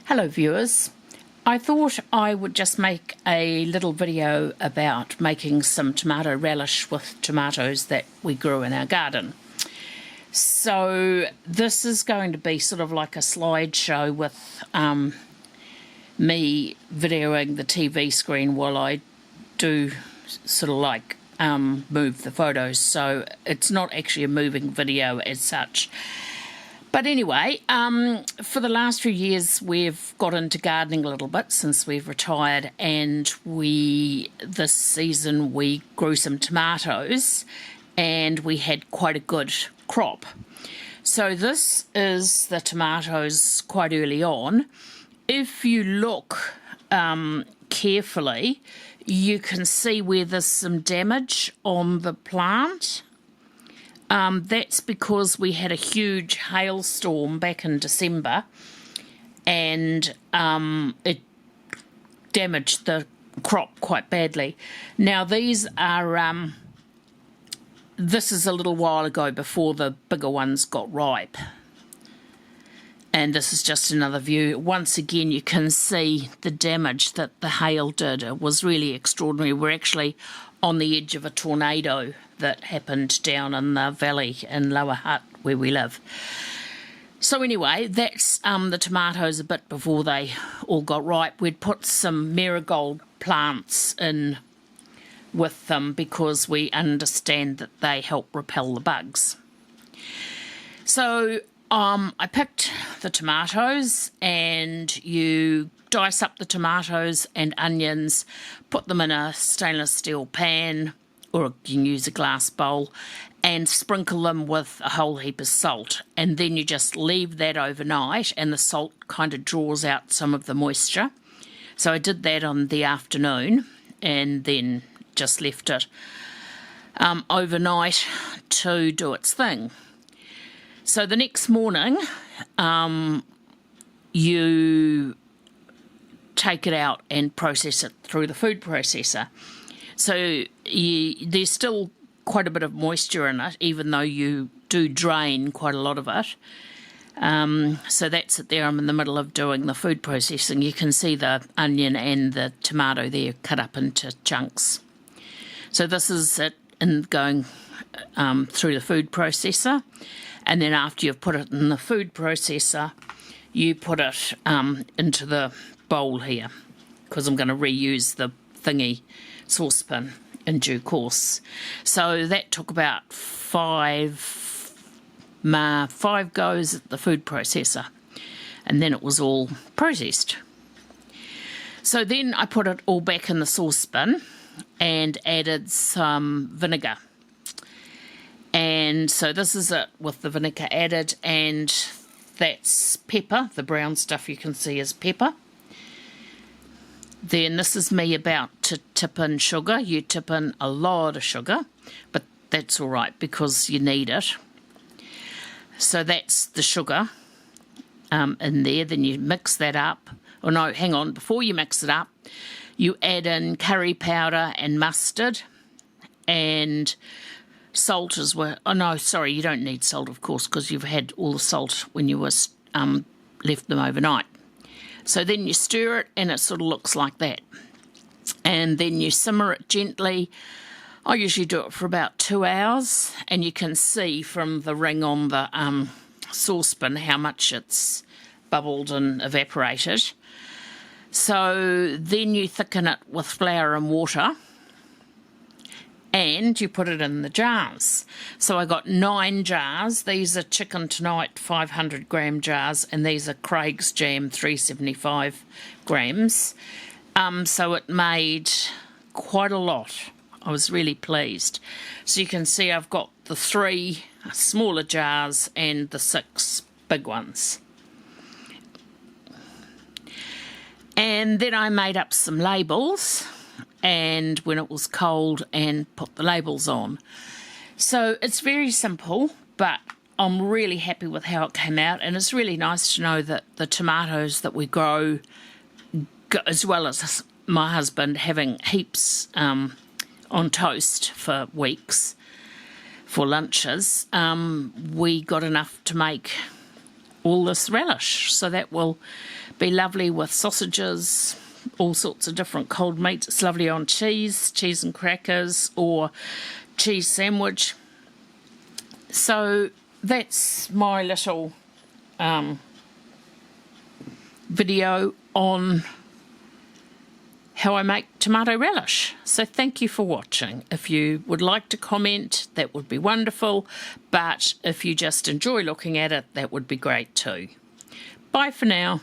Hello viewers, I thought I would just make a little video about making some tomato relish with tomatoes that we grew in our garden. So this is going to be sort of like a slideshow with me videoing the TV screen while I do sort of like move the photos, so it's not actually a moving video as such. But anyway, for the last few years we've got into gardening a little bit since we've retired, and this season we grew some tomatoes and we had quite a good crop. So this is the tomatoes quite early on. If you look carefully, you can see where there's some damage on the plant. That's because we had a huge hailstorm back in December, and it damaged the crop quite badly. Now these are, this is a little while ago before the bigger ones got ripe. And this is just another view. Once again, you can see the damage that the hail did. It was really extraordinary. We're actually on the edge of a tornado that happened down in the valley in Lower Hutt where we live. So anyway, that's the tomatoes a bit before they all got ripe. We'd put some marigold plants in with them because we understand that they help repel the bugs. So I picked the tomatoes, and you dice up the tomatoes and onions, put them in a stainless steel pan, or you can use a glass bowl, and sprinkle them with a whole heap of salt. And then you just leave that overnight, and the salt kind of draws out some of the moisture. So I did that on the afternoon, and then just left it overnight to do its thing. So the next morning, you take it out and process it through the food processor. So there's still quite a bit of moisture in it, even though you do drain quite a lot of it. So that's it there. I'm in the middle of doing the food processing. You can see the onion and the tomato there cut up into chunks. So this is it going through the food processor. And then after you've put it in the food processor, you put it into the bowl here, because I'm going to reuse the thingy saucepan in due course. So that took about five goes at the food processor, and then it was all processed. So then I put it all back in the saucepan and added some vinegar. And so this is it with the vinegar added, and that's pepper. The brown stuff you can see is pepper. Then this is me about to tip in sugar. You tip in a lot of sugar, but that's all right because you need it. So that's the sugar in there. Then you mix that up. Oh no, hang on. Before you mix it up, you add in curry powder and mustard and salt as well. Oh no, sorry, you don't need salt, of course, because you've had all the salt when you left them overnight. So then you stir it, and it sort of looks like that. And then you simmer it gently. I usually do it for about 2 hours, and you can see from the ring on the saucepan how much it's bubbled and evaporated. So then you thicken it with flour and water, and you put it in the jars. So I got 9 jars. These are Chicken Tonight 500 gram jars, and these are Craig's Jam 375 grams. So it made quite a lot. I was really pleased. So you can see I've got the 3 smaller jars and the 6 big ones. And then I made up some labels, and when it was cold, and put the labels on. So it's very simple, but I'm really happy with how it came out, and it's really nice to know that the tomatoes that we grow, as well as my husband having heaps on toast for weeks for lunches, we got enough to make all this relish. So that will be lovely with sausages, all sorts of different cold meats. It's lovely on cheese and crackers, or cheese sandwich. So that's my little video on how I make tomato relish. So thank you for watching. If you would like to comment, that would be wonderful, but if you just enjoy looking at it, that would be great too. Bye for now.